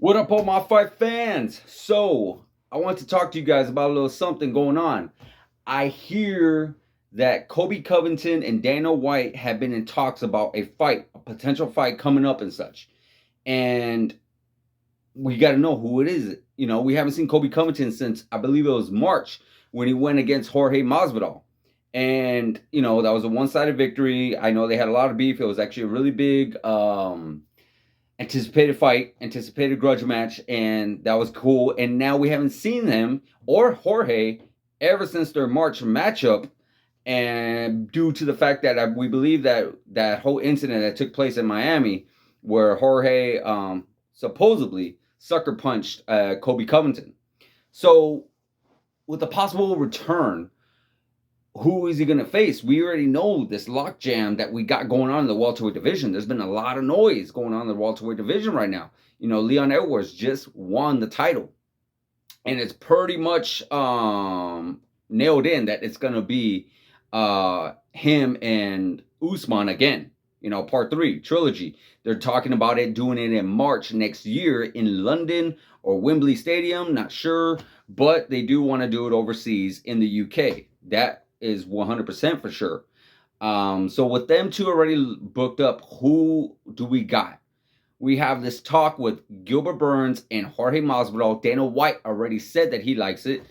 What up, all my fight fans? So, I want to talk to you guys about a little something going on. I hear that Colby Covington and Dana White have been in talks about a fight, a potential fight coming up and such. And we got to know who it is. We haven't seen Colby Covington since I believe it was March when he went against Jorge Masvidal. And, that was a one sided victory. I know they had a lot of beef. It was actually a really big anticipated fight, anticipated grudge match, and that was cool. And now we haven't seen them or Jorge ever since their March matchup, and due to the fact that we believe that whole incident that took place in Miami, where Jorge supposedly sucker punched Colby Covington. So, with the possible return, who is he going to face? We already know this lockjam that we got going on in the welterweight division. There's been a lot of noise going on in the welterweight division right now. Leon Edwards just won the title, and it's pretty much nailed in that it's going to be him and Usman again. Part 3 trilogy. They're talking about doing it in March next year in London or Wembley Stadium. Not sure, but they do want to do it overseas in the UK. That is 100% for sure. So with them two already booked up, who do we got? We have this talk with Gilbert Burns and Jorge Masvidal. Dana White already said that he likes it.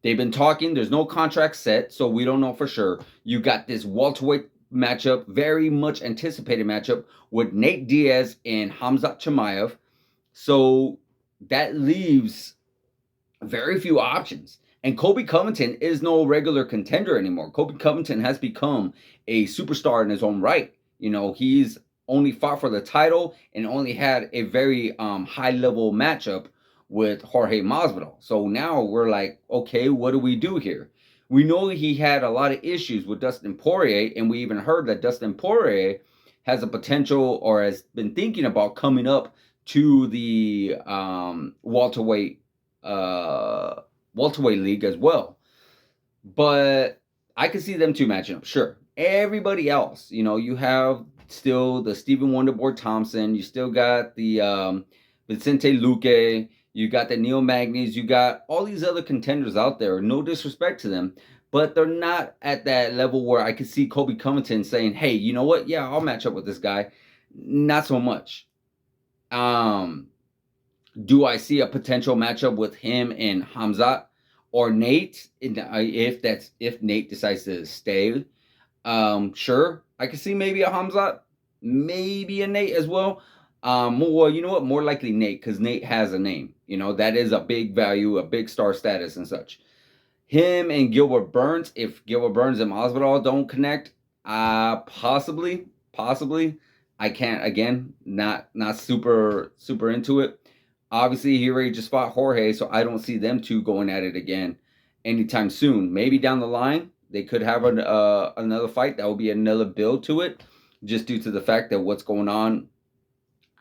They've been talking. There's no contract set, so we don't know for sure. You got this welterweight matchup, very much anticipated matchup with Nate Diaz and Khamzat Chimaev. So that leaves very few options. And Colby Covington is no regular contender anymore. Colby Covington has become a superstar in his own right. He's only fought for the title and only had a very high-level matchup with Jorge Masvidal. So now we're like, okay, what do we do here? We know he had a lot of issues with Dustin Poirier, and we even heard that Dustin Poirier has a potential or has been thinking about coming up to the welterweight league as well. But I can see them two matching up, sure. Everybody else, you have still the Stephen Wonderboy Thompson, you still got the Vicente Luque, you got the Neil Magny's, you got all these other contenders out there. No disrespect to them, but they're not at that level where I could see Colby Covington saying, hey, you know what? Yeah, I'll match up with this guy. Not so much. Do I see a potential matchup with him and Khamzat or Nate? If Nate decides to stay, sure, I can see maybe a Khamzat, maybe a Nate as well. Well, you know what? More likely Nate, because Nate has a name. That is a big value, a big star status and such. Him and Gilbert Burns. If Gilbert Burns and Masvidal don't connect, possibly. I can't. Again, not super into it. Obviously, he already just fought Jorge, so I don't see them two going at it again anytime soon. Maybe down the line, they could have another fight. That would be another build to it, just due to the fact that what's going on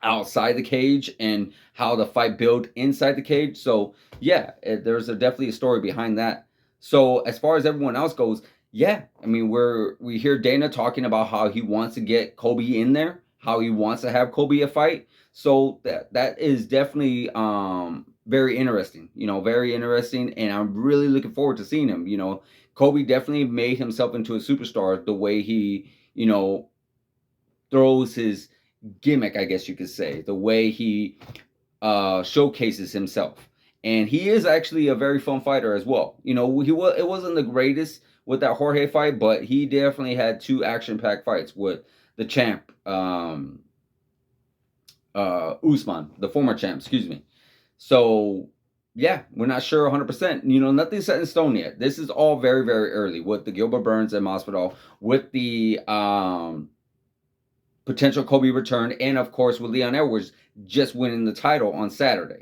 outside the cage and how the fight build inside the cage. So, yeah, there's definitely a story behind that. So, as far as everyone else goes, yeah, I mean, we hear Dana talking about how he wants to get Colby in there, how he wants to have Colby a fight. So that is definitely very interesting, very interesting, and I'm really looking forward to seeing him. Colby definitely made himself into a superstar the way he, throws his gimmick, I guess you could say, the way he showcases himself. And he is actually a very fun fighter as well. It wasn't the greatest with that Jorge fight, but he definitely had two action-packed fights with the champ, Usman, the former champ, excuse me. So, yeah, we're not sure 100%. Nothing's set in stone yet. This is all very, very early with the Gilbert Burns and Masvidal, with the potential Colby return, and of course with Leon Edwards just winning the title on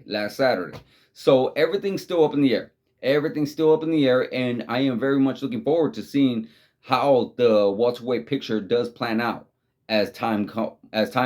last Saturday. So everything's still up in the air. Everything's still up in the air, and I am very much looking forward to seeing how the welterweight picture does plan out as time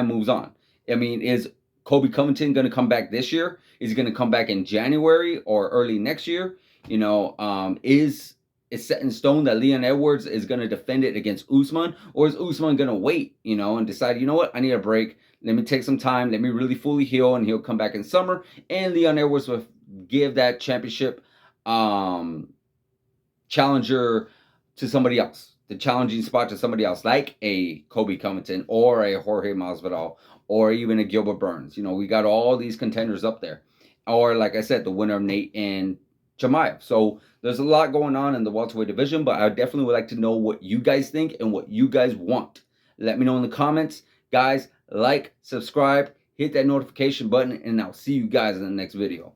moves on. I mean, is Colby Covington going to come back this year? Is he going to come back in January or early next year? Is it's set in stone that Leon Edwards is going to defend it against Usman, or is Usman going to wait, and decide, you know what, I need a break. Let me take some time. Let me really fully heal, and he'll come back in summer. And Leon Edwards will give that championship challenger to somebody else, the challenging spot to somebody else, like a Colby Covington or a Jorge Masvidal or even a Gilbert Burns. We got all these contenders up there. Or, like I said, the winner of Nate and Chimaev. So there's a lot going on in the welterweight division, but I definitely would like to know what you guys think and what you guys want. Let me know in the comments. Guys, like, subscribe, hit that notification button, and I'll see you guys in the next video.